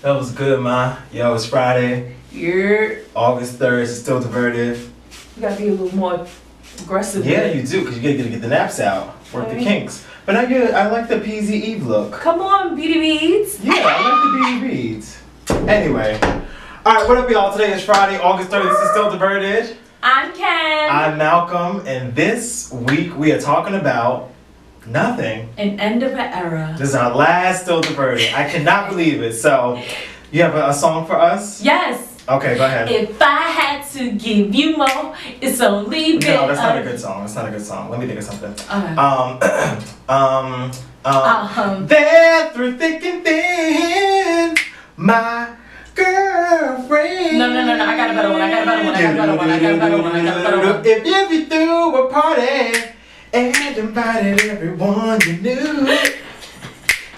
That was good, ma. Yo, it's Friday, You're, August 3rd. It's still diverted. you gotta be a little more aggressive. Yeah, with it. you do, because you gotta get the naps out, work the Okay. kinks. But I like the PZ Eve look. Come on, Beady Beads. Yeah, I like the BB beads. Anyway. Alright, what up, y'all? Today is Friday, August 3rd. This is still diverted. I'm Ken. I'm Malcolm, and this week we are talking about nothing. An end of an era. This is our last still diverted. I cannot believe it. So, you have a song for us? Yes. Okay, go ahead. If I had to give you more, it's only been. No, that's not a good song. That's not a good song. Let me think of something. Okay. There through thick and thin, my girlfriend. No. I got a better one. If you threw a party and invited everyone you knew,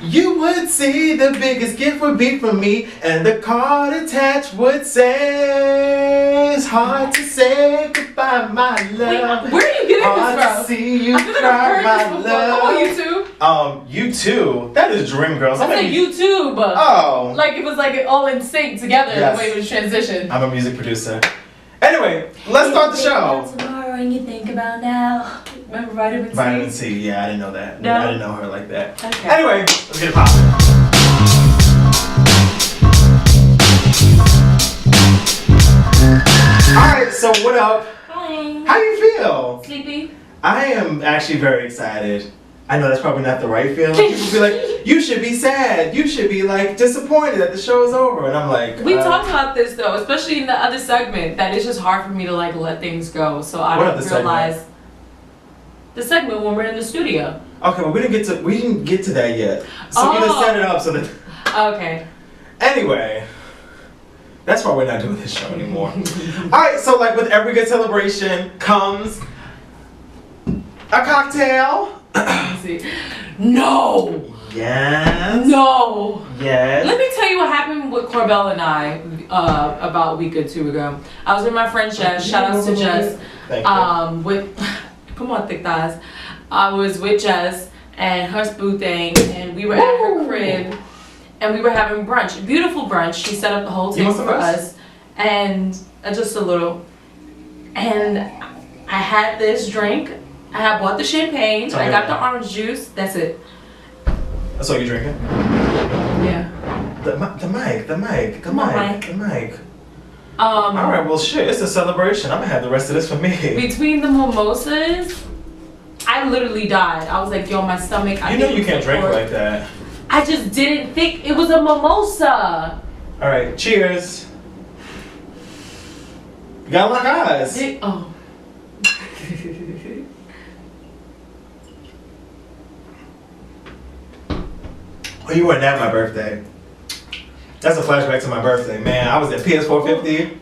you would see the biggest gift would be from me, and the card attached would say, it's hard to say goodbye, my love. Wait, where are you getting Hard this to from? see you I feel like cry, I've my heard this before. Come on, love. YouTube. You too. That is Dreamgirls. I said YouTube. Oh. Like it was like all in sync together Yes. the way it was transitioned. I'm a music producer. Anyway, let's start the show. Tomorrow and you think about now. Remember Vitamin C? Vitamin C, yeah, I didn't know that. No? I didn't know her like that. Okay. Anyway, let's get it poppin'. Alright, so what up? Hi. How you feel? Sleepy? I am actually very excited. I know that's probably not the right feeling. People be like, you should be sad. You should be like disappointed that the show is over. And I'm like, We talked about this though, especially in the other segment, that it's just hard for me to like let things go. So I What don't other realize the segment when we're in the studio. Okay, well we didn't get to that yet. So we're gonna Oh. set it up so that Okay. anyway. That's why we're not doing this show anymore. Alright, so like with every good celebration comes a cocktail. Let me see. No! Yes. No! Yes. Let me tell you what happened with Corbell and I about a week or two ago. I was with my friend Jess. Shout outs to Jess. Thank you. With come on, thick thighs. I was with Jess and her spoo thing, and we were at her crib, and we were having brunch. Beautiful brunch. She set up the whole You table want some for of this? us, and just a little. And I had this drink. I had bought the champagne. Okay. I got the orange juice. That's it. That's all you're drinking? Yeah. The mic. Come on, Mike. The mic. Alright, well shit, it's a celebration. I'm gonna have the rest of this for me. Between the mimosas, I literally died. I was like, yo, my stomach. You know you can't drink like that. I just didn't think it was a mimosa. Alright, cheers. You gotta lock eyes. Oh. Oh, you weren't at my birthday. That's a flashback to my birthday. Man, I was at PS450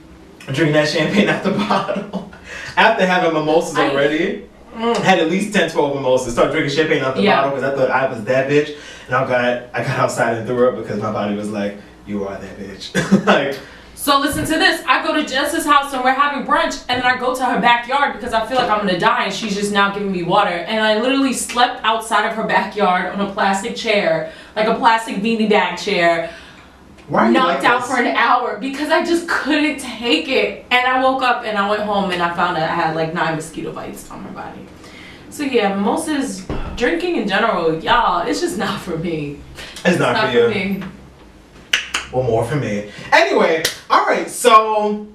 drinking that champagne out the bottle. After having mimosas already. Had at least 10, 12 mimosas. Started drinking champagne out the bottle because I thought I was that bitch. And I got outside and threw up because my body was like, you are that bitch. Like, So listen to this. I go to Jess's house and we're having brunch, and then I go to her backyard because I feel like I'm gonna die, and she's just now giving me water. And I literally slept outside of her backyard on a plastic chair, like a plastic beanie bag chair. why are you Knocked like out this? for an hour because I just couldn't take it. And I woke up and I went home and I found out I had like 9 mosquito bites on my body. So yeah, mimosas, drinking in general, y'all, it's just not for me. It's not for you. me. Well, more for me. Anyway, alright, so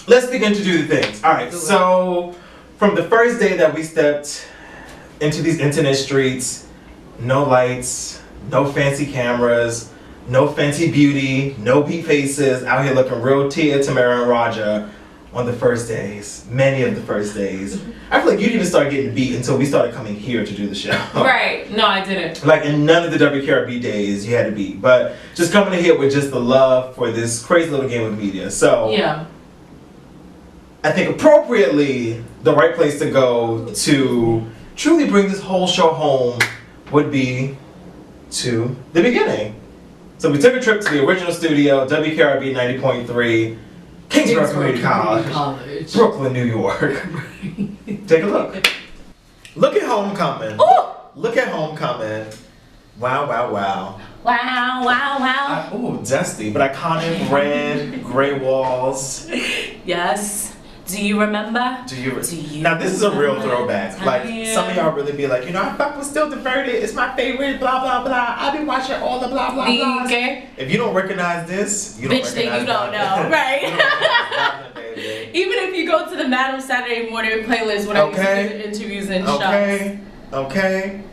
let's begin to do the things. Alright, so from the first day that we stepped into these internet streets, no lights, no fancy cameras, no fancy beauty, no beat faces, out here looking real Tia, Tamara, and Raja on the first days, many of the first days. I feel like you didn't start getting beat until we started coming here to do the show. Right, no, I didn't. Like in none of the WKRB days you had to beat, but just coming in here with just the love for this crazy little game of media. So Yeah. I think appropriately the right place to go to truly bring this whole show home would be to the beginning. So we took a trip to the original studio, WKRB 90.3, Kingsborough Community College, Brooklyn, New York. Take a look. Look at Homecoming. Ooh! Look at Homecoming. Wow, wow, wow. Wow, wow, wow. Ooh, dusty, but iconic red, gray walls. Yes. Do you remember? Do you now, this is a real throwback. Like, some of y'all really be like, you know, I fuck with Still Diverted. It's my favorite, blah, blah, blah. I've been watching all the blah, blah, blah. Okay. If you don't recognize this, you don't Bitch, recognize then you don't know. Right. Even if you go to the Madam Saturday Morning playlist when I used to do interviews and shows. Okay.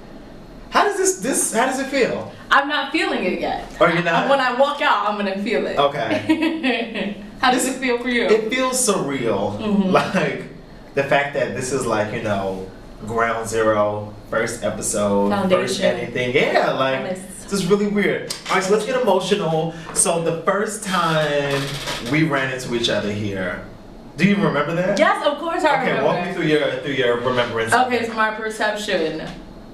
How does how does it feel? I'm not feeling it yet. Are you not? When I walk out, I'm gonna feel it. Okay. How does it feel for you? It feels surreal. Like, the fact that this is like, you know, ground zero, first episode, first anything. Yeah, like, this is really weird. All right, so let's get emotional. So the first time we ran into each other here, do you remember that? Yes, of course I remember. Okay, walk me through your remembrance. Okay, so my perception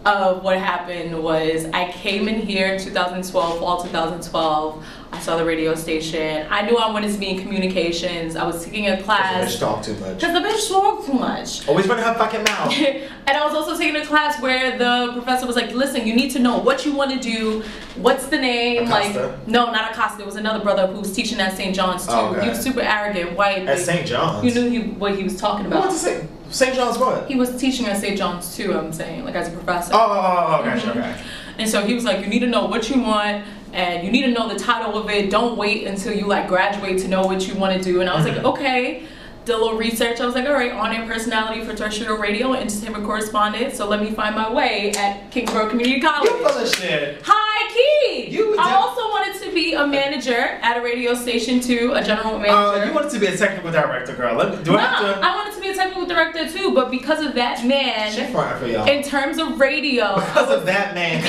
of what happened was I came in here in 2012, fall 2012. I saw the radio station. I knew I wanted to be in communications. I was taking a class. The bitch talk too much. Because the bitch talk too much. Always running her fucking mouth. And I was also taking a class where the professor was like, listen, you need to know what you want to do. What's the name? Acosta? Like, no, not Acosta. It was another brother who was teaching at St. John's too. Oh, okay. He was super arrogant, white. At St. John's? You knew what he was talking about. What to say? St. John's what? He was teaching at St. John's too, I'm saying, like as a professor. Gotcha, okay. And so he was like, you need to know what you want and you need to know the title of it. Don't wait until you like graduate to know what you want to do. And I was like, okay. Did a little research. I was like, all right, on-air personality for terrestrial radio and entertainment correspondent. So let me find my way at Kingsborough Community College. You full of shit. High key. I also wanted to be a manager at a radio station too, a general manager. You wanted to be a technical director, girl. I wanted to be a technical director too, but because of that man, for y'all. in terms of radio, because of that man,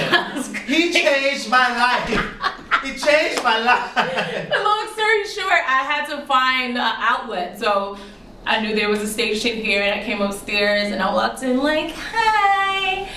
he changed my life. He changed my life. Long story short, I had to find an outlet. So I knew there was a station here and I came upstairs and I walked in like, hi.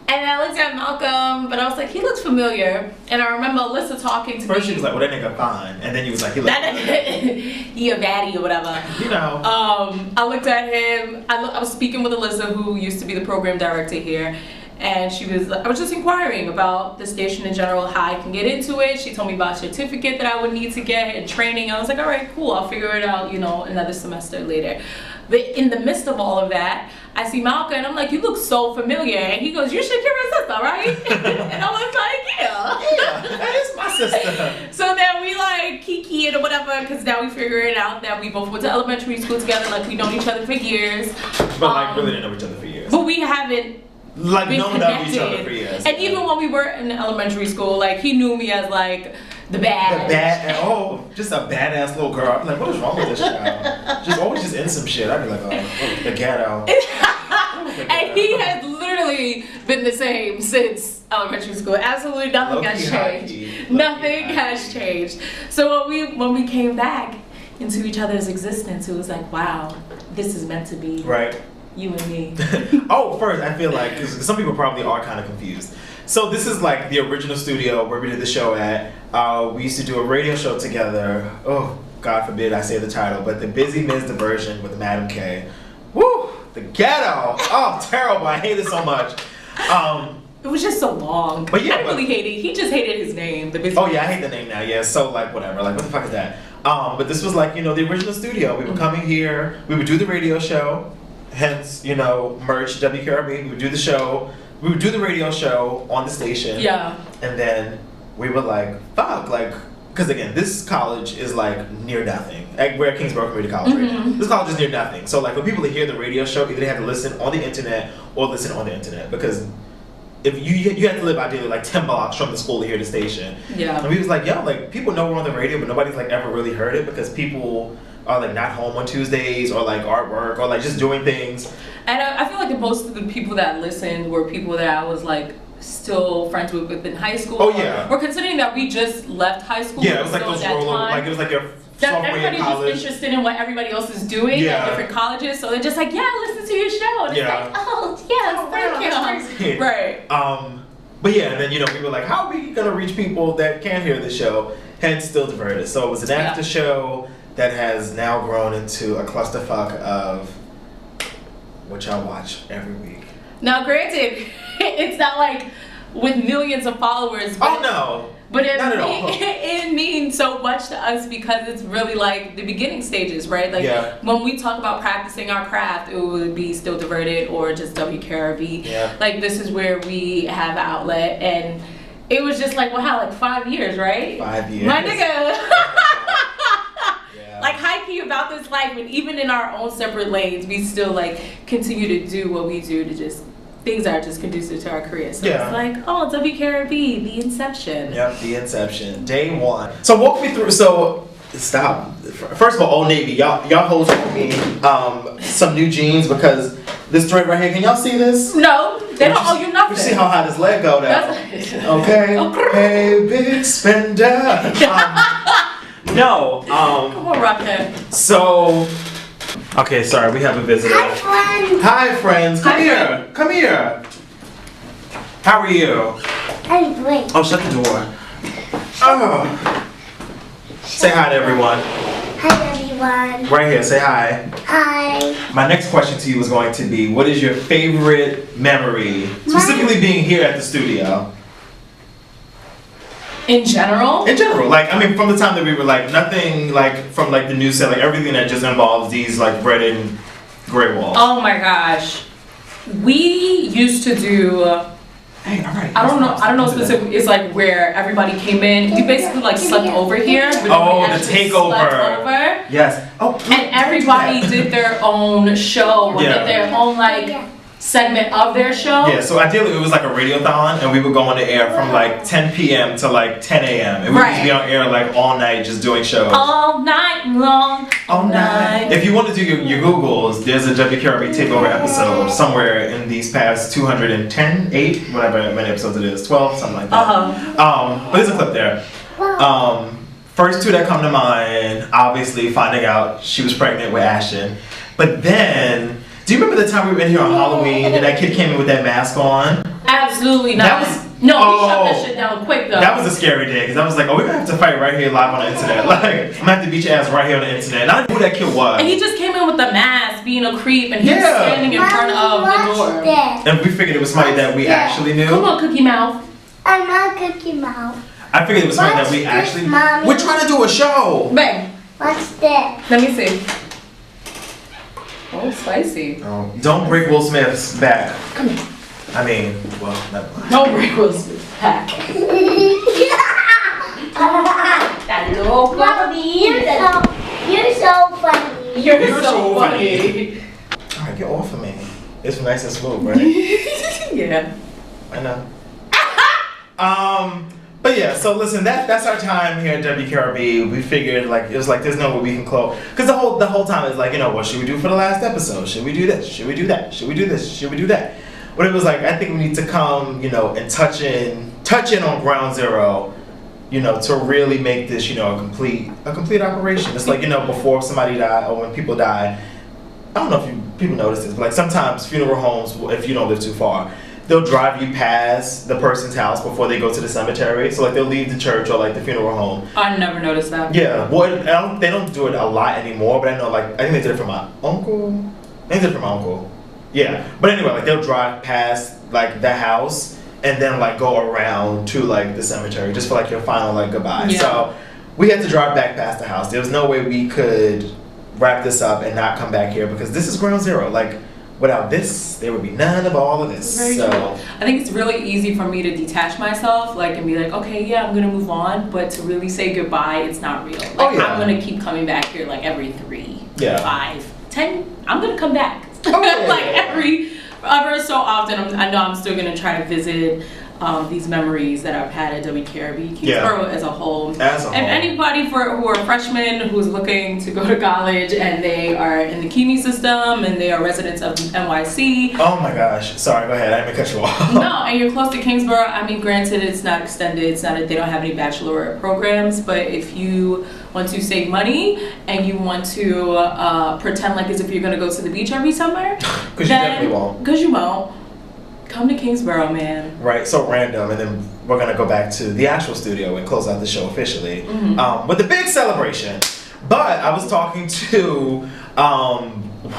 And I looked at Malcolm, but I was like, he looks familiar. And I remember Alyssa talking to me. First she was like, well, that nigga fine. And then he was like, he looks he a baddie or whatever. You know. I looked at him. I was speaking with Alyssa, who used to be the program director here. And I was just inquiring about the station in general, how I can get into it. She told me about a certificate that I would need to get and training. I was like, all right, cool, I'll figure it out, you know, another semester later. But in the midst of all of that, I see Malcolm and I'm like, you look so familiar. And he goes, you're Shakira's sister, right? And I was like, yeah, that is my sister. So then we like kiki or whatever, because now we figure it out that we both went to elementary school together, like we've known each other for years. But like really didn't know each other for years. But we haven't like been known connected. of each other for years. And even when we were in elementary school, like he knew me as like the bad. Just a badass little girl. I'm like, what is wrong with this child? Just always just in some shit. I'd be like, oh, the ghetto. And he has literally been the same since elementary school. Absolutely nothing has changed. Nothing has changed. So when we came back into each other's existence, it was like, wow, this is meant to be. Right. You and me. First, I feel like, because some people probably are kind of confused. So this is like the original studio where we did the show at. We used to do a radio show together. Oh, God forbid I say the title, but the Busy Ms. Diversion with Madam K. Woo! The ghetto! Oh, terrible. I hate it so much. It was just so long. But yeah, I didn't really hate it. He just hated his name. The Busy I hate the name now. Yeah, so like whatever. Like what the fuck is that? But this was like, you know, the original studio. We were coming here. We would do the radio show. Hence, you know, merch, WKRB. We would do the show. We would do the radio show on the station. Yeah. And then we were like, fuck, like, because again, this college is like near nothing. We're at Kingsborough Community College right now. This college is near nothing. So like for people to hear the radio show, either they have to listen on the internet or listen on the internet, because if you have to live ideally like 10 blocks from the school to hear the station. Yeah. And we was like, yo, like people know we're on the radio, but nobody's like ever really heard it because people are like not home on Tuesdays or like artwork or like just doing things. And I feel like most of the people that listened were people that I was like still friends with within high school. Oh yeah. Or considering that we just left high school. Yeah, it was like those rollover, like it was like your sophomore year of college. Everybody's just interested in what everybody else is doing at different colleges, so they're just like, yeah, listen to your show. And it's like, oh yes, thank you. Right. But yeah, and then you know we were like, how are we gonna reach people that can't hear the show? Hence, Still Diverted. So it was an after show that has now grown into a clusterfuck of what y'all watch every week. Now, granted, it's not like with millions of followers. Oh no. But Not at all. it means so much to us because it's really like the beginning stages, right? Like when we talk about practicing our craft, it would be still Diverted or just WKRB. Yeah. Like this is where we have outlet, and it was just like, well, how, like 5 years, right? 5 years. My nigga. Like hypey about this life, and even in our own separate lanes, we still like continue to do what we do to just things that are just conducive to our career. So it's like, oh, WKRB, the inception. Yep, the inception, day one. So walk me through. So stop. First of all, Old Navy, y'all hoes for me some new jeans because this thread right here. Can y'all see this? No, they don't owe you nothing. You see how high this leg go down? Okay. Hey, big spender. No. Come on, Rockhead. So, okay, sorry, we have a visitor. Hi, friends. Hi, friends. Come Hi, here. friend. Come here. How are you? I'm great. Oh, shut the door. Oh. Say hi to everyone. Hi, everyone. Right here, say hi. Hi. My next question to you is going to be, what is your favorite memory, specifically being here at the studio? In general? In general, like, I mean, from the time that we were like, nothing like from like the new set, like everything that just involves these like red and gray walls. Oh my gosh. We used to do, Hey, all right. I don't know specifically, it's like where everybody came in, we basically like slept over here. But Oh, we the actually takeover. slept over. Yes. Oh, And everybody did their own show, or Yeah. did their own like segment of their show. Yeah, so ideally it was like a radiothon, and we would go on the air from like 10 p.m. to like 10 a.m. And we would just be on air like all night just doing shows. All night long. All night. If you want to do your Googles, there's a WKRB Takeover episode somewhere in these past 210, 8, whatever many episodes it is, 12, something like that. But there's a clip there. First two that come to mind, obviously finding out she was pregnant with Ashton. But then, do you remember the time we were in here on Halloween and that kid came in with that mask on? Absolutely not. That was, he shut that shit down quick though. That was a scary day because I was like, oh, we're gonna have to fight right here live on the internet. Like, I'm gonna have to beat your ass right here on the internet. And I didn't know who that kid was. And he just came in with the mask, being a creep, and he was standing in front of the door. And we figured it was somebody that we actually knew. Come on, Cookie Mouth. I'm not Cookie Mouth. I figured it was somebody that we actually knew. We're trying to do a show. Bang. What's this? Let me see. Oh, spicy. Oh, don't break Will Smith's back. Come here. I mean, well, never mind. Don't break Will Smith's back. That little Mommy, you're so funny. You're so funny. Alright, get off of me. It's nice and smooth, right? Yeah. I know. But yeah, so listen, that's our time here at WKRB. We figured like it was like there's no way we can close because the whole time is like, you know, what should we do for the last episode? Should we do this? Should we do that? Should we do this? Should we do that? But it was like I think we need to come, you know, and touch in on ground zero, you know, to really make this, you know, a complete operation. It's like, you know, before somebody died or when people die. I don't know if people notice this, but like sometimes funeral homes, if you don't live too far, they'll drive you past the person's house before they go to the cemetery. So like they'll leave the church or like the funeral home. I never noticed that. Yeah, well, they don't do it a lot anymore, but I know like I think they did it for my uncle. I think they did it for my uncle. Yeah, but anyway, like they'll drive past like the house and then like go around to like the cemetery just for like your final like goodbye. Yeah. So we had to drive back past the house. There was no way we could wrap this up and not come back here because this is ground zero. Like. Without this, there would be none of all of this. Very so true. I think it's really easy for me to detach myself, like, and be like, okay, yeah, I'm gonna move on, but to really say goodbye, it's not real. Like, I'm gonna keep coming back here, like every 3, 5, 10. I'm gonna come back, like ever so often. I know I'm still gonna try to visit these memories that I've had at WKRB, Kingsborough as a whole. And anybody who are freshmen who's looking to go to college and they are in the Keene system and they are residents of NYC. Oh my gosh, sorry, go ahead, I didn't mean to cut you off. No, and you're close to Kingsborough. I mean, granted, it's not extended, they don't have any baccalaureate programs, but if you want to save money and you want to pretend like as if you're gonna go to the beach every summer, because you definitely won't. Because you won't. Come to Kingsborough, man. Right, so random, and then we're gonna go back to the actual studio and close out the show officially with the big celebration. But I was talking to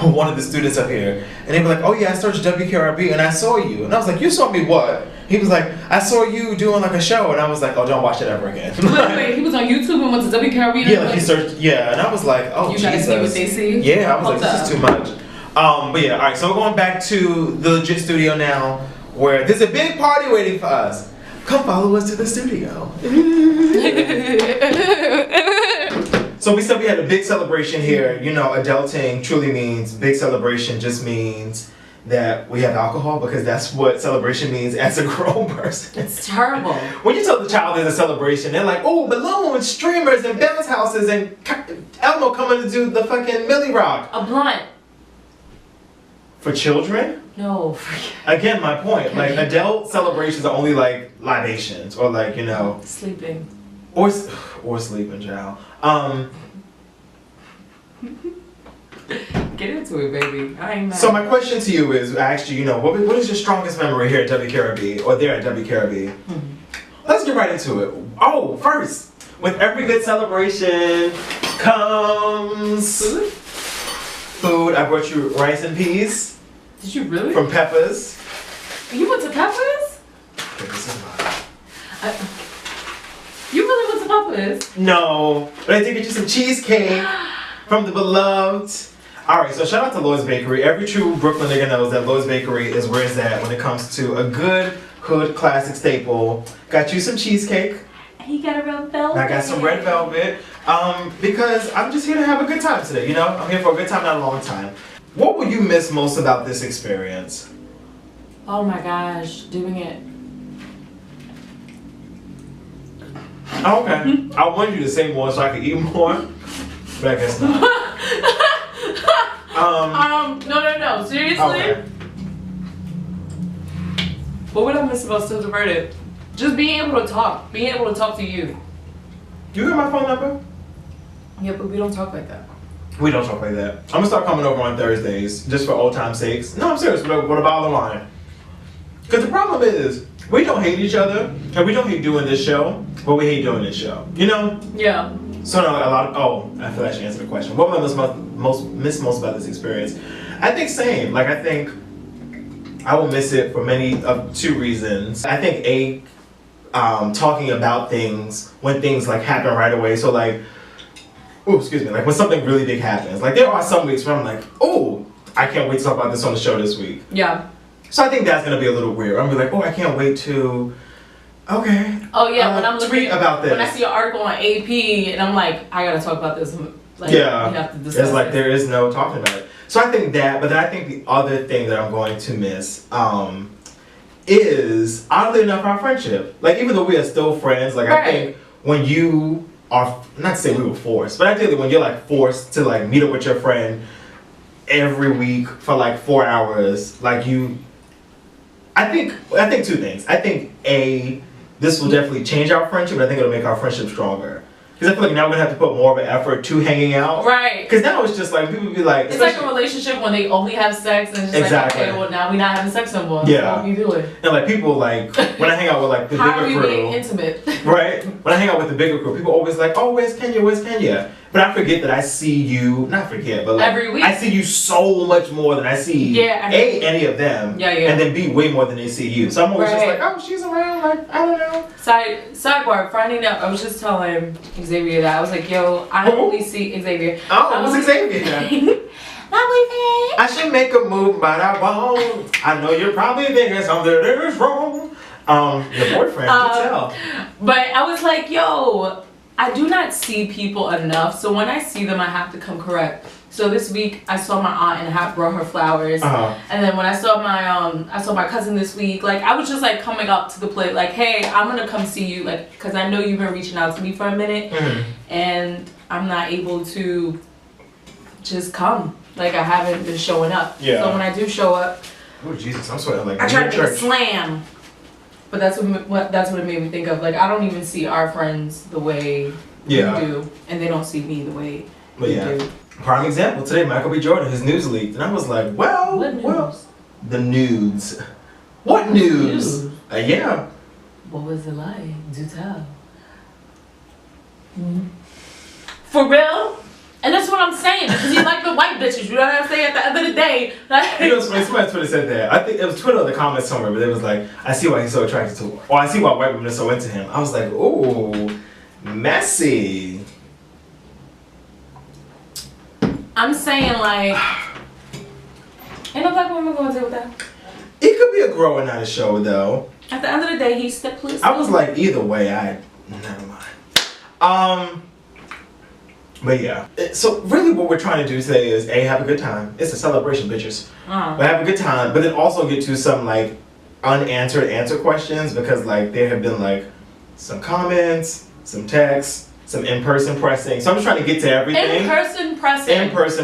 one of the students up here, and they were like, "Oh yeah, I searched WKRB and I saw you," and I was like, "You saw me what?" He was like, I saw you doing like a show, and I was like, oh, don't watch it ever again. Wait, he was on YouTube and went to WKRB? Yeah, like he searched, yeah, and I was like, oh, you guys see what they see? Yeah, I was like, this is too much. But yeah, alright, so we're going back to the legit studio now, where there's a big party waiting for us. Come follow us to the studio. So we said we had a big celebration here. You know, adulting truly means big celebration just means that we have alcohol, because that's what celebration means as a grown person. It's terrible. When you tell the child there's a celebration, they're like, oh, balloons, streamers, and bounce houses, and Elmo coming to do the fucking Millie Rock. A blunt. For children? No, forget. Again, my point. Like, adult celebrations are only like libations, or like, you know. Sleeping. Or sleeping, child. Get into it, baby. I ain't mad. So my question to you is, I asked you, you know, what is your strongest memory here at WKRB, or there at WKRB? Let's get right into it. Oh, first, with every good celebration comes food. I brought you rice and peas. Did you really? From Peppers. You went to Peppers? Okay, this is mine. You really went to Peppers? No, but I did get you some cheesecake from the beloved. Alright, so shout out to Lloyd's Bakery. Every true Brooklyn nigga knows that Lloyd's Bakery is where it's at when it comes to a good hood classic staple. Got you some cheesecake. And you got a red velvet. I got some red velvet. Because I'm just here to have a good time today, you know? I'm here for a good time, not a long time. What will you miss most about this experience? Oh my gosh, doing it. Oh, okay. I wanted you to say more so I could eat more, but I guess not. No. Seriously? Okay. What would I miss about Still Diverted? Just being able to talk. Being able to talk to you. You got my phone number? Yeah, but we don't talk like that. We don't talk like that. I'm gonna start coming over on Thursdays, just for old time's sakes. No, I'm serious, what about the line? Because the problem is, we don't hate each other, and we don't hate doing this show, but we hate doing this show. You know? Yeah. So no, I feel like I should answer the question. What will I miss most about this experience? I think same. Like, I think I will miss it for many of two reasons. I think talking about things when things like happen right away. So like, like when something really big happens. Like there are some weeks where I'm like, oh, I can't wait to talk about this on the show this week. Yeah. So I think that's gonna be a little weird. I'm gonna be like, oh, I can't wait to. Okay. Oh yeah, when I'm tweet about this. When I see an article on AP and I'm like, I gotta talk about this. Like, yeah. we have to discuss it's like it. there is no talking about it. So I think that, but then I think the other thing that I'm going to miss is oddly enough our friendship. Like even though we are still friends, like right. I think when you are, not to say we were forced, but I think that when you're like forced to like meet up with your friend every week for like 4 hours, like I think two things. I think this will definitely change our friendship, but I think it'll make our friendship stronger. Because I feel like now we're gonna have to put more of an effort to hanging out. Right. Because now it's just like people be like. It's like a relationship when they only have sex and it's just exactly. like, okay, well now we're not having sex no more. Yeah. So what you doing? And like people like when I hang out with like the How bigger are we crew. being intimate? Right? When I hang out with the bigger crew, people always like, oh, where's Kenya? Where's Kenya? But I forget that I see you, not forget, but like, every week. I see you so much more than I see any of them. Yeah. And then B, way more than they see you. So I'm always just like, oh, she's around, like, I don't know. Sidebar, finding out, I was just telling Xavier that. I was like, yo, I only see Xavier. Oh, who's Xavier? My boyfriend. I should make a move, but I won't. I know you're probably thinking something is wrong. Your boyfriend, you tell. But I was like, yo, I do not see people enough, so when I see them, I have to come correct. So this week, I saw my aunt and I brought her flowers. And then when I saw my cousin this week, like I was just like coming up to the plate, like, hey, I'm gonna come see you, like, because I know you've been reaching out to me for a minute, and I'm not able to just come. Like I haven't been showing up. Yeah. So when I do show up, oh Jesus, I'm sweating like I try to make a slam. But that's what it made me think of. Like I don't even see our friends the way you do, and they don't see me the way you do. Prime example today, Michael B. Jordan, his news leaked, and I was like, well, the nudes. What news? Yeah. What was it like? Do tell. For real? And that's what what I'm saying. Because you like the white bitches. You know what I'm saying? At the end of the day. Like, You know, somebody Twitter said that. I think it was Twitter or the comments somewhere, but it was like, I see why he's so attracted to her. Or I see why white women are so into him. I was like, ooh, messy. I'm saying like, ain't no black woman going to deal with that. It could be a grower, not a show, though. At the end of the day, he stepped please. I was like, either way, never mind. But yeah. So really what we're trying to do today is have a good time. It's a celebration, bitches. But have a good time, but then also get to some like unanswered answer questions, because like there have been like some comments, some texts, some in-person pressing. So I'm just trying to get to everything. In-person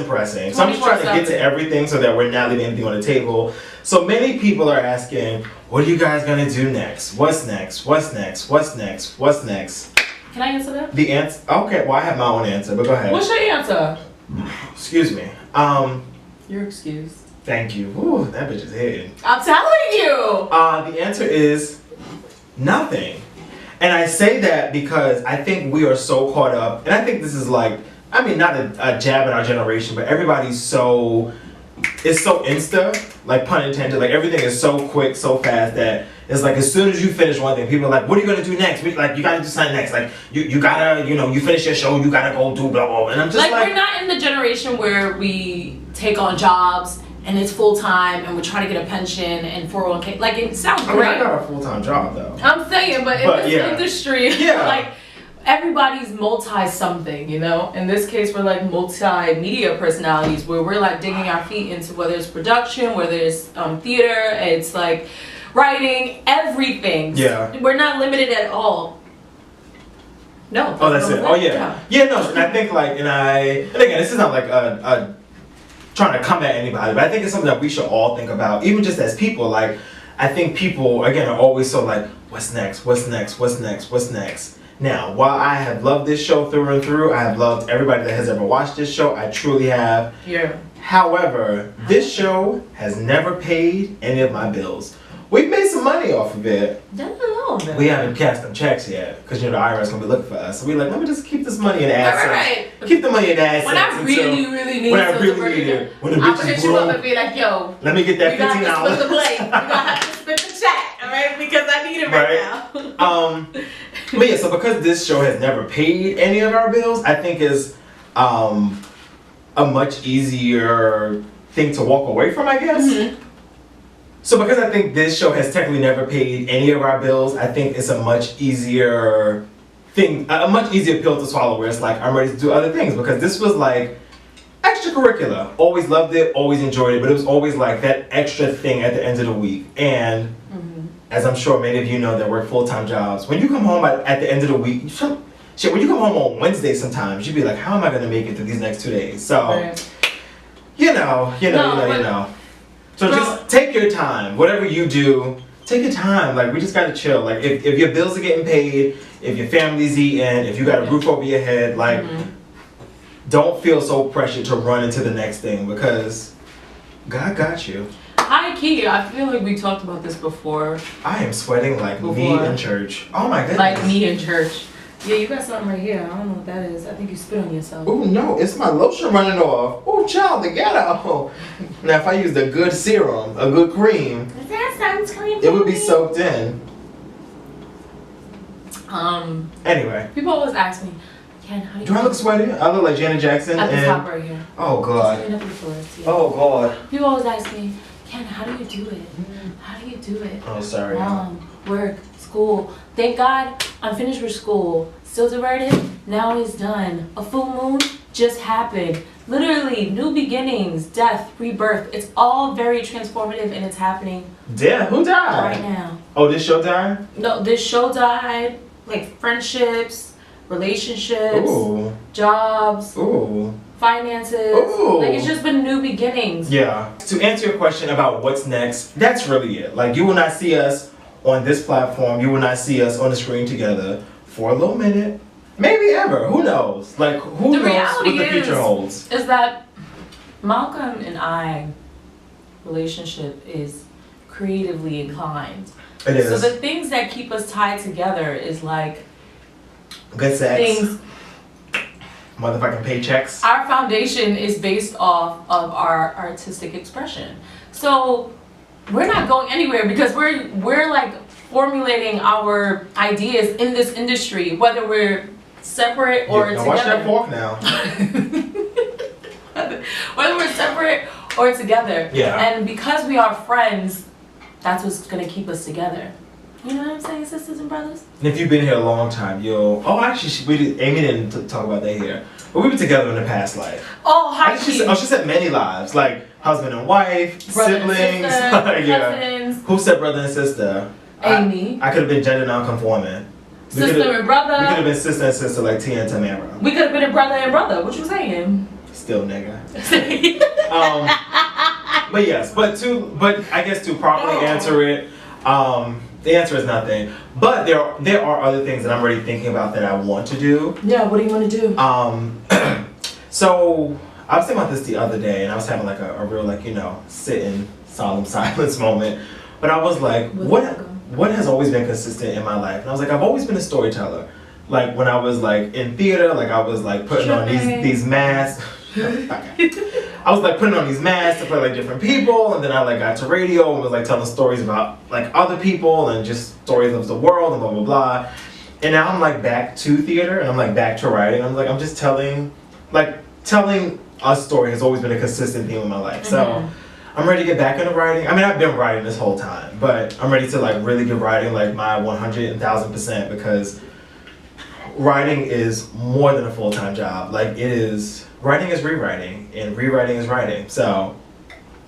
pressing. So I'm just trying to get to everything so that we're not leaving anything on the table. So many people are asking, what are you guys gonna do next? What's next? What's next? What's next? What's next? Can I answer that? The answer, okay, well I have my own answer, but go ahead. What's your answer? Excuse me. You're excused. Thank you. Ooh, that bitch is hitting. I'm telling you! The answer is nothing. And I say that because I think we are so caught up, and I think this is like, I mean, not a jab at our generation, but everybody's so, it's so insta, like pun intended, like everything is so quick, so fast that it's like as soon as you finish one thing, people are like, what are you gonna do next? Like, you gotta do something next. Like, you gotta, you finish your show, you gotta go do blah, blah, blah. And I'm just like, we're not in the generation where we take on jobs and it's full time and we're trying to get a pension and 401k. Like, it sounds great. I got a full-time job though. I'm saying, but in this industry, like, everybody's multi-something, you know? In this case, we're like multimedia personalities where we're like digging our feet into whether it's production, whether it's theater, it's like writing, everything. Yeah. We're not limited at all. No. Oh, that's it. Oh, yeah. Yeah, no, and I think like, and again, this is not like a trying to come at anybody, but I think it's something that we should all think about, even just as people. Like, I think people, again, are always so like, what's next? What's next? What's next? What's next? Now, while I have loved this show through and through, I have loved everybody that has ever watched this show. I truly have. Yeah. However, this show has never paid any of my bills. We've made some money off of it. We haven't cashed them checks yet, because the IRS is gonna be looking for us. So we're like, let me just keep this money in assets. Right. Keep the money in assets. When I really need it, when the I'm bitches gonna hit you up and be like, yo, let me get that $15. You got to split the blade. You gotta have to split the check, alright? Because I need it right now. But yeah, so because this show has never paid any of our bills, I think is a much easier thing to walk away from, I guess. Mm-hmm. So because I think this show has technically never paid any of our bills, I think it's a much easier thing, a much easier pill to swallow, where it's like, I'm ready to do other things, because this was like extracurricular. Always loved it, always enjoyed it, but it was always like that extra thing at the end of the week. And as I'm sure many of you know that work full-time jobs, when you come home at the end of the week, when you come home on Wednesday sometimes, you'd be like, how am I gonna make it through these next 2 days? So, you know. So just take your time. Whatever you do, take your time. Like, we just gotta chill. Like, if your bills are getting paid, if your family's eating, if you got a roof over your head, like, don't feel so pressured to run into the next thing, because God got you. High key, I feel like we talked about this before. I am sweating like me in church. Oh my goodness. Like me in church. Yeah, you got something right here. I don't know what that is. I think you spit on yourself. Oh no, it's my lotion running off. Oh child, the ghetto. Now if I used a good serum, a good cream, Is that sunscreen? it would be soaked in. Anyway. People always ask me, Ken, how do you I look sweaty? I look like Janet Jackson. at the top right here. Oh god. Just up before us, yeah. Oh god. People always ask me, Ken, how do you do it? How do you do it? Oh sorry. Work, school. Thank God I'm finished with school. Still diverted. Now it's done. A full moon just happened. Literally, new beginnings, death, rebirth. It's all very transformative, and it's happening. Damn, who died? Right now. Oh, this show died? No, this show died. Like friendships, relationships, jobs, finances. Like, it's just been new beginnings. Yeah. To answer your question about what's next, that's really it. Like, you will not see us on this platform. You will not see us on the screen together for a little minute. Maybe ever. Who knows? Like, who knows what the future holds? Is that Malcolm and I relationship is creatively inclined. It is. So the things that keep us tied together is like good sex. Things. motherfucking paychecks. Our foundation is based off of our artistic expression. So we're not going anywhere because we're like formulating our ideas in this industry, whether we're separate or now together. watch that fork now. Whether we're separate or together. Yeah. And because we are friends, that's what's gonna keep us together. You know what I'm saying, sisters and brothers? And if you've been here a long time, you'll. Oh, actually, Amy didn't talk about that here. But we were together in the past life. Oh, hi. She said many lives, like husband and wife, Brother siblings. and sister, Yeah. cousins. Who said brother and sister? Amy. I could have been gender non-conforming. Sister and brother. We could have been sister and sister like Tia and Tamara. We could have been a brother and brother. What you saying? Still nigga. But yes, but I guess to properly answer it, the answer is nothing. But there are other things that I'm already thinking about that I want to do. Yeah, what do you want to do? So I was thinking about this the other day, and I was having like a real like sit-in solemn silence moment. But I was like, what has always been consistent in my life? And I was like, I've always been a storyteller. Like when I was like in theater, like I was like putting on these masks. I was like putting on these masks to play like different people, and then I like got to radio and was like telling stories about like other people and just stories of the world and blah blah blah. And now I'm like back to theater and I'm like back to writing. I'm just telling a story has always been a consistent theme in my life. So I'm ready to get back into writing. I mean, I've been writing this whole time, but I'm ready to like really get writing like my 100,000% because writing is more than a full-time job. Like it is. Writing is rewriting, and rewriting is writing. So,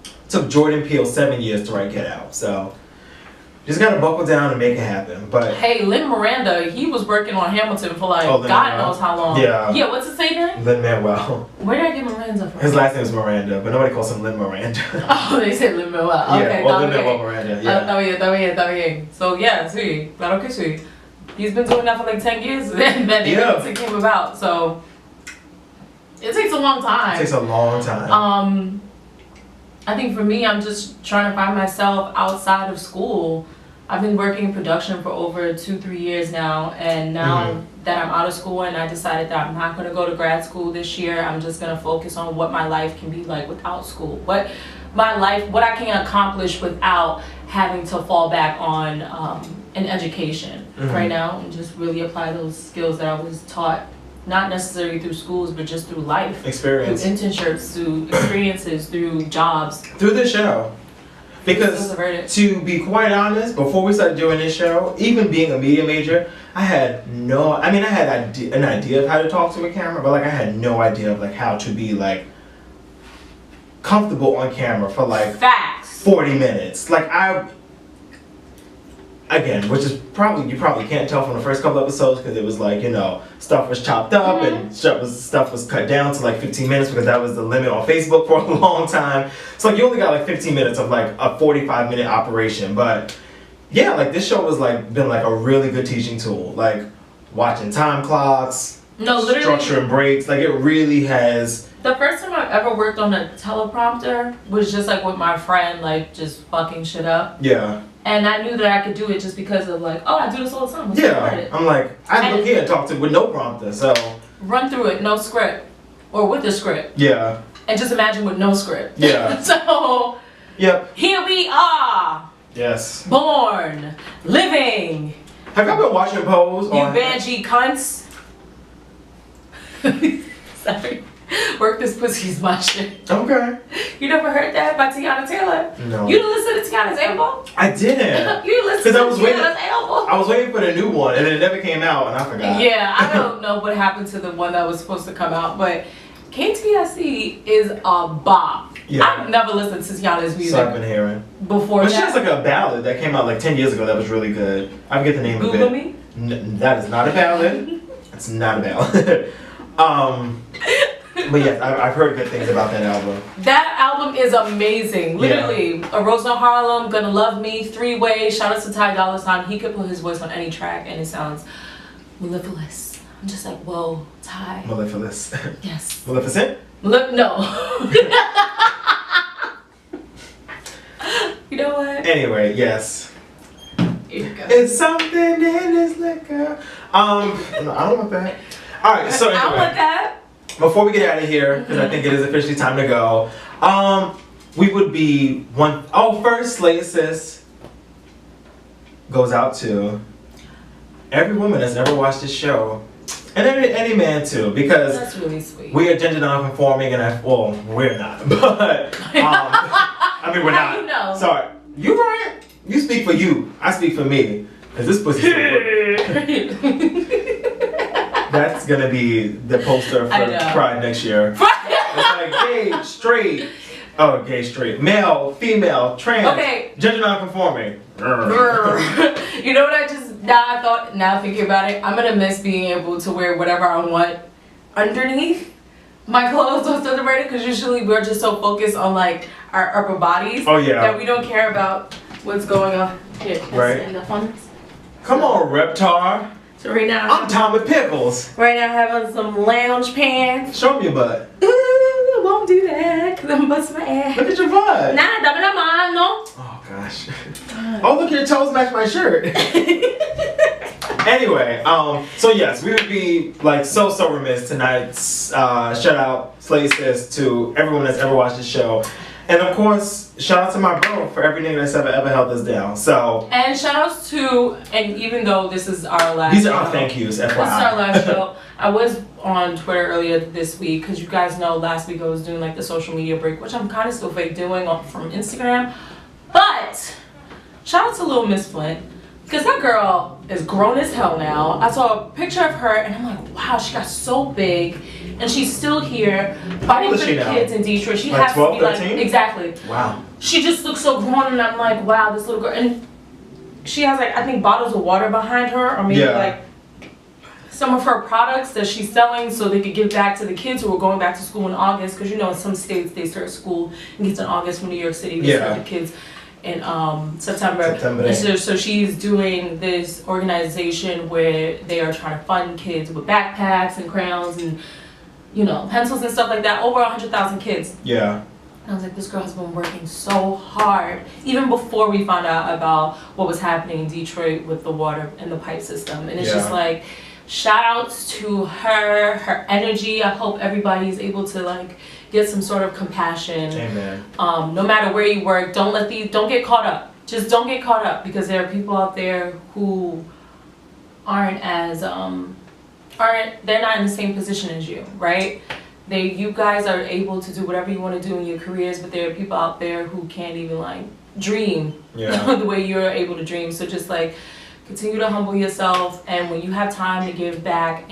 it took Jordan Peele 7 years to write Get Out. So, just gotta buckle down and make it happen. But hey, Lin Miranda, he was working on Hamilton for like God knows how long. Yeah. Yeah, what's his name? Lin-Manuel. Where did I get Miranda from? His last name is Miranda, but nobody calls him Lin Miranda. Oh, they said Lin-Manuel. Okay, yeah, Lin-Manuel Miranda. Yeah. Está bien. So yeah, sí, claro que sí. He's been doing that for like 10 years, and then Hamilton came about. So. It takes a long time. It takes a long time. I think for me, I'm just trying to find myself outside of school. I've been working in production for over 2-3 years now, and now that I'm out of school and I decided that I'm not going to go to grad school this year, I'm just going to focus on what my life can be like without school. What I can accomplish without having to fall back on an education right now, and just really apply those skills that I was taught. Not necessarily through schools, but just through life. Experience. Through internships, through experiences, through jobs. Through this show. Because, to be quite honest, before we started doing this show, even being a media major, I had an idea of how to talk to a camera, but like I had no idea of like how to be like comfortable on camera for like 40 minutes. Like again, which is you probably can't tell from the first couple episodes because it was like, stuff was chopped up and stuff was cut down to like 15 minutes because that was the limit on Facebook for a long time. So like you only got like 15 minutes of like a 45-minute operation. But yeah, like this show was like been like a really good teaching tool. Like watching time clocks, structuring breaks, like it really has. The first time I've ever worked on a teleprompter was just like with my friend, like just fucking shit up. Yeah. And I knew that I could do it just because of like, I do this all the time. I'm like, I look here and talk to with no prompter, so. Run through it, no script. Or with the script. Yeah. And just imagine with no script. Yeah. So. Yep. Here we are. Yes. Born. Living. Have y'all been watching Pose? You banshee cunts. Sorry. Work This Pussy's my shit. Okay. You never heard that by Tiana Taylor? No. You didn't listen to Tiana's album? I didn't. You listened to Tiana's album? I was waiting for the new one, and it never came out, and I forgot. Yeah, I don't know what happened to the one that was supposed to come out, but KTSE is a bop. Yeah. I've never listened to Tiana's music. So I've been hearing. Before but that. She has like a ballad that came out like 10 years ago that was really good. I forget the name of it. Google Me? That is not a ballad. It's not a ballad. But yes, I've heard good things about that album. That album is amazing. Literally, A Rose in Harlem, Gonna Love Me, 3-Way. Shout out to Ty Dolla $ign. He could put his voice on any track and it sounds mellifluous. I'm just like, whoa, Ty. Mellifluous. Yes. Maleficent? No. You know what? Anyway, yes. Here you go. It's something in this liquor. No, I don't want that. All right, so anyway. I want that. before we get out of here, because I think it is officially time to go, we would be first, Slay Assist goes out to every woman that's ever watched this show. And any man too, because that's really sweet. We are gender non-conforming, and we're not, but I mean we're How not. you know? Sorry, you right. You speak for you. I speak for me, cause this pussy's so good. That's gonna be the poster for Pride next year. It's like gay, straight. Oh, gay, straight, male, female, trans, gender non-conforming. You know what I just now thinking about it, I'm gonna miss being able to wear whatever I want underneath my clothes on Diverted, because usually we're just so focused on like our upper bodies that we don't care about what's going on here. Right. End up on this. Come on, Reptar. So right now I'm Tommy Pickles. Right now having some lounge pants. Show me your butt. Ooh, won't do that because I'm busting my ass. Look at your butt. Nah, dame la mano. Oh gosh. Oh, look, your toes match my shirt. Anyway, so yes, we would be like so remiss tonight. Shout out Slay Sis to everyone that's ever watched this show. And of course, shout out to my bro for every nigga that's ever held us down. So and shout outs to, and even though this is our last these are our thank yous, FYI. This is our last show. I was on Twitter earlier this week, because you guys know last week I was doing like the social media break, which I'm kind of still fake doing from Instagram. But shout out to Little Miss Flint, because that girl is grown as hell now. I saw a picture of her and I'm like, wow, she got so big. And she's still here fighting for the kids in Detroit. She like has 12, to be 13? like, exactly. Wow. She just looks so grown, and I'm like, wow, this little girl. And she has like, I think bottles of water behind her, or maybe like some of her products that she's selling so they could give back to the kids who are going back to school in August. Because you know in some states they start school and it's in August. From New York City, they start the kids in September. And so she's doing this organization where they are trying to fund kids with backpacks and crayons and pencils and stuff like that. Over 100,000 kids. Yeah. And I was like, this girl has been working so hard, even before we found out about what was happening in Detroit with the water and the pipe system. And it's just like, shout outs to her energy. I hope everybody is able to like get some sort of compassion. Amen. No matter where you work, don't get caught up. Just don't get caught up, because there are people out there who aren't as they're not in the same position as you, right? You guys are able to do whatever you want to do in your careers, but there are people out there who can't even like dream the way you're able to dream. So just like continue to humble yourself, and when you have time to give back,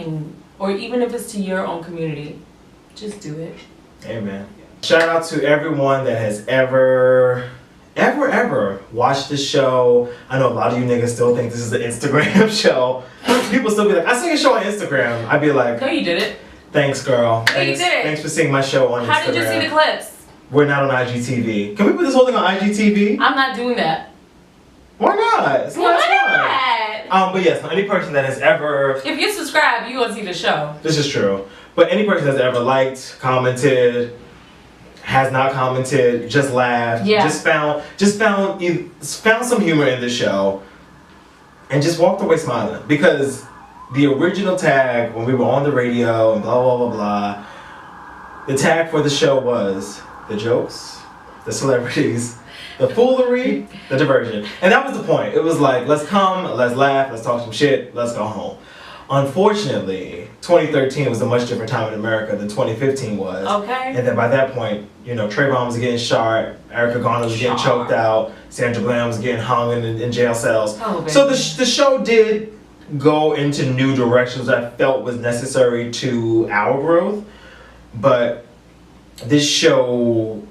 or even if it's to your own community, just do it. Amen. Shout out to everyone that has ever watched this show. I know a lot of you niggas still think this is an Instagram show. People still be like, I see your show on Instagram. I'd be like, no, you did it. Thanks, girl. No, you did it. Thanks for seeing my show on Instagram. How did you see the clips? We're not on IGTV. Can we put this whole thing on IGTV? I'm not doing that. Why not? It's Why not? But yes, any person that has ever... If you subscribe, you gonna see the show. This is true. But any person that's ever liked, commented, has not commented, just laughed, just found some humor in the show, and just walked away smiling. Because the original tag, when we were on the radio and blah, blah, blah, blah, the tag for the show was the jokes, the celebrities, the foolery, the diversion. And that was the point. It was like, let's come, let's laugh, let's talk some shit, let's go home. Unfortunately, 2013 was a much different time in America than 2015 was. Okay. And then by that point, Trayvon was getting shot, Erica Garner was getting choked out, Sandra Bland was getting hung in jail cells. Oh, so the show did go into new directions I felt was necessary to our growth. But this show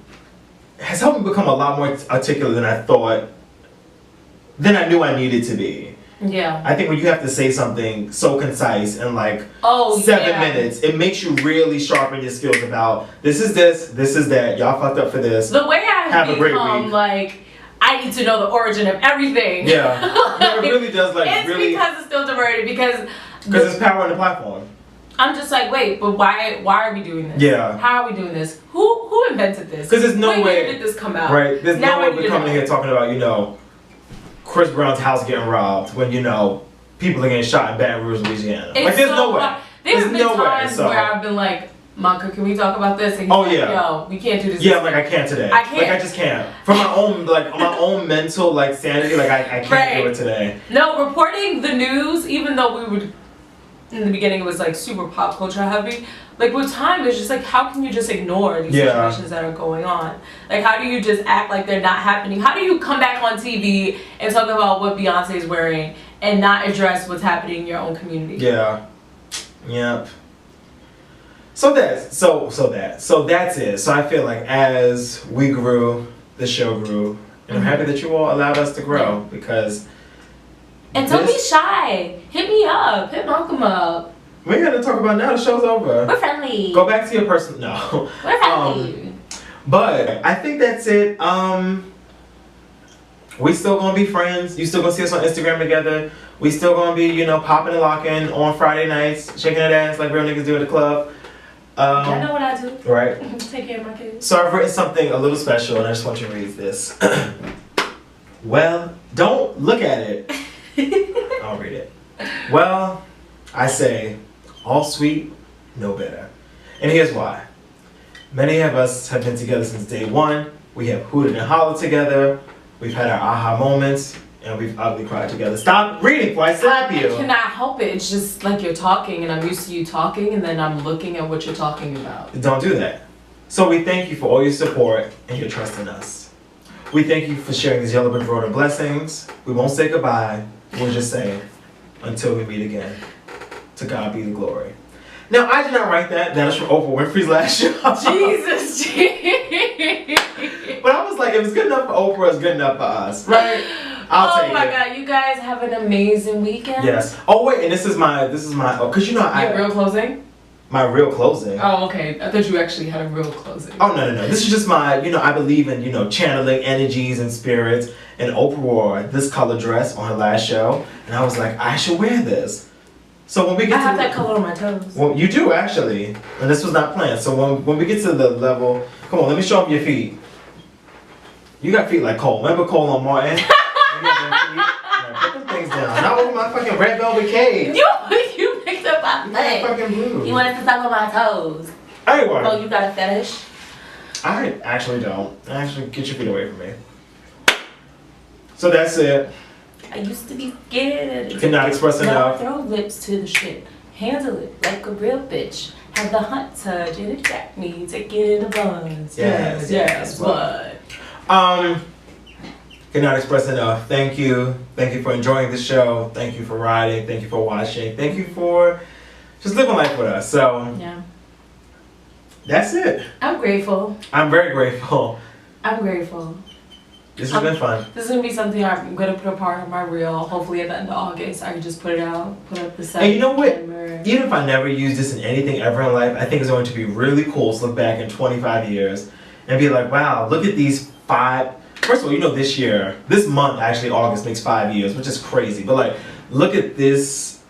has helped me become a lot more articulate than I knew I needed to be. Yeah. I think when you have to say something so concise in like 7 minutes, it makes you really sharpen your skills about this is that, y'all fucked up for this. The way I have become like, I need to know the origin of everything. Yeah. No, it really does it's because it's still diverted, because it's power in the platform. I'm just like, wait, but why are we doing this? Yeah. How are we doing this? Who invented this? Because there's no way. When did this come out? Right. There's no way we're coming in here talking about, Chris Brown's house getting robbed when, people are getting shot in Baton Rouge, Louisiana. Like, there's no way. There's been times where I've been like, Monica, can we talk about this? And he's Oh, like, yeah. yo, we can't do this. Yeah, like I can't today. I can't. Like I just can't. For my own mental like sanity, like I can't do it today. No, reporting the news, even though we would in the beginning it was like super pop culture heavy. Like with time, it's just like how can you just ignore these situations that are going on? Like how do you just act like they're not happening? How do you come back on TV and talk about what Beyonce is wearing and not address what's happening in your own community? Yeah. Yep. So that's it. So I feel like as we grew, the show grew, and I'm happy that you all allowed us to grow because. And don't be shy. Hit me up. Hit Malcolm up. We ain't gonna talk about now. The show's over. We're friendly. Go back to your person. No. We're friendly. But I think that's it. We still gonna be friends. You still gonna see us on Instagram together. We still gonna be, popping and locking on Friday nights, shaking that ass like real niggas do at the club. I know what I do. Right. Take care of my kids. So I've written something a little special, and I just want you to read this. Well, don't look at it. I'll read it. Well, I say, all sweet, no bitter. And here's why. Many of us have been together since day one. We have hooted and hollered together. We've had our aha moments, and we've ugly cried together. Stop reading before I slap you. I cannot help it. It's just like you're talking, and I'm used to you talking, and then I'm looking at what you're talking about. Don't do that. So we thank you for all your support and your trust in us. We thank you for sharing these yellow brick road of blessings. We won't say goodbye. We'll just say, until we meet again. To God be the glory. Now, I did not write that. That is from Oprah Winfrey's last show. Jesus. But I was like, if it's good enough for Oprah, it's good enough for us, right? I'll take it. Oh my God, you guys have an amazing weekend. Yes. Oh wait, and this is my, cause Your real closing? My real closing. Oh, okay. I thought you actually had a real closing. Oh no. This is just my, I believe in, channeling energies and spirits. And Oprah wore this color dress on her last show, and I was like, I should wear this. So when we get I have that color on my toes. Well, you do actually, and this was not planned. So when we get to the level, come on, let me show them your feet. You got feet like Cole. Remember Cole on Martin? You got them feet? Now, put them things down. Not over my fucking red velvet cake. You picked up my leg. Fucking blue. You wanted to talk about my toes. Anyway. Oh, you got a fetish? I actually don't. Actually, get your feet away from me. So that's it. I used to be scared. Cannot express enough. Throw lips to the shit. Handle it like a real bitch. Have the hunt touch and attract me. Take it in the buns. Yes. What? Cannot express enough. Thank you. Thank you for enjoying the show. Thank you for riding. Thank you for watching. Thank you for just living life with us. So yeah. That's it. I'm grateful. I'm very grateful. I'm grateful. This has been fun. This is gonna be something I'm gonna put a part of my reel. Hopefully at the end of August, I can just put it out, put up the set. And you know what? Timer. Even if I never use this in anything ever in life, I think it's going to be really cool to look back in 25 years and be like, wow, look at these 5. First of all, this year, this month actually, August makes 5 years, which is crazy. But like, look at this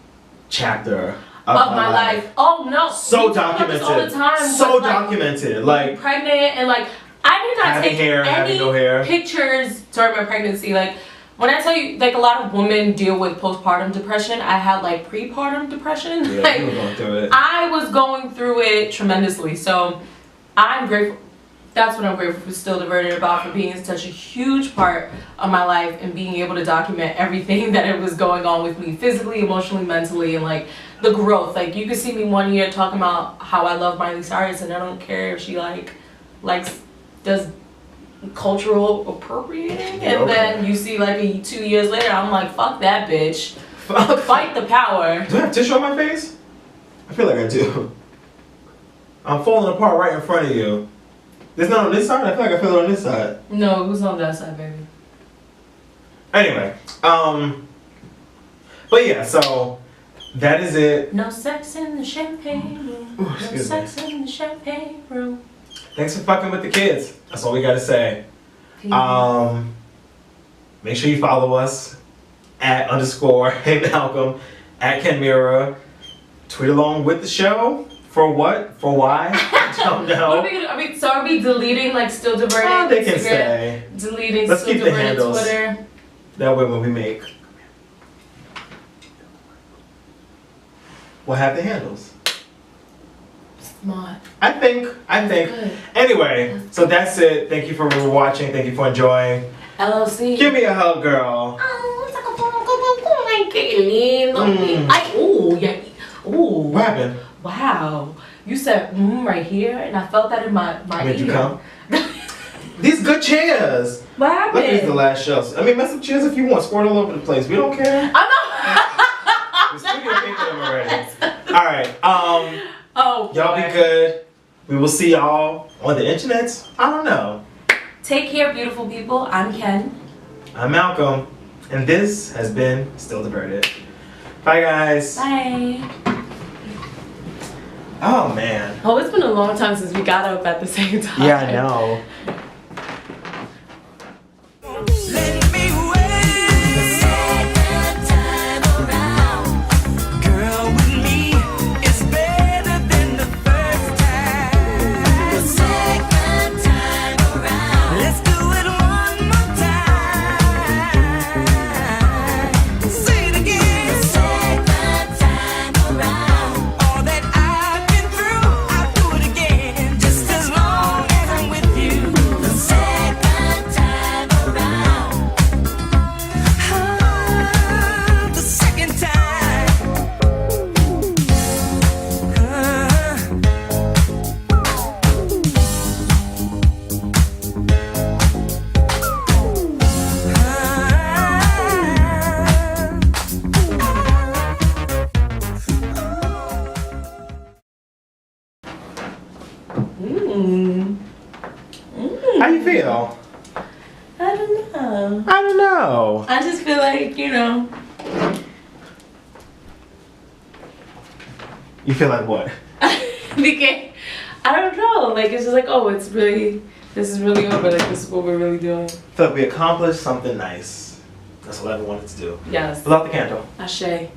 chapter of my life. Oh no! So documented. All the time. So documented. Like pregnant and like. I did not having take hair, having no hair. Pictures during my pregnancy. Like, when I tell you, like, a lot of women deal with postpartum depression, I had, like, prepartum depression. Yeah, like, you were going through it. I was going through it tremendously. So, I'm grateful. That's what I'm grateful for Still Diverted about, for being such a huge part of my life and being able to document everything that it was going on with me physically, emotionally, mentally, and, like, the growth. Like, you could see me one year talking about how I love Miley Cyrus, and I don't care if she, likes does cultural appropriating, and then you see 2 years later, I'm like, fuck that bitch. Fight the power. Do I have tissue on my face? I feel like I do. I'm falling apart right in front of you. There's none on this side? I feel like I feel it on this side. No, it was on that side, baby. Anyway, but yeah, so that is it. No sex in the champagne room. Ooh, no sex me. in the champagne room. Thanks for fucking with the kids. That's all we gotta say. Make sure you follow us at @Hey Malcolm, @Kenmira. Tweet along with the show. For what? For why? I don't know. So are we deleting Still Diverted? Oh, they can Instagram, stay. Deleting Let's Still keep the Diverted handles. Twitter. That way when we make, we'll have the handles. Smart. I think. Good. Anyway, so that's it. Thank you for watching. Thank you for enjoying. LLC. Give me a hug, girl. Ay, qué lindo. Ay, ooh, yeah. Ooh. What happened? Wow. You said right here, and I felt that in my Did you ear. come? These good chairs. What Look, happened? these are the last shelves. I mean, mess up chairs if you want. Squirt all over the place. We don't care. I'm not. The studio paid for them already. All right. Oh. Y'all boy. be good. We will see y'all on the internet. I don't know. Take care, beautiful people. I'm Ken. I'm Malcolm, and this has been Still Diverted. Bye, guys. Bye. Oh man. Oh, it's been a long time since we got up at the same time. Yeah, I know. Let me wait the second time around. Girl, with me is better than the first time. The second time around. Let's do it one more time. Say it again. The second time around. All that I've been through, I'll do it again. Just as long as I'm with you. The second time around. The second time. How you feel? I don't know. I don't know. I just feel like, you know. You feel like what? Because I don't know. Like it's just like, oh, it's really. This is really over. Like this is what we're really doing. Feel like we accomplished something nice. That's all I ever wanted to do. Yes. Blow out the candle. Ashe.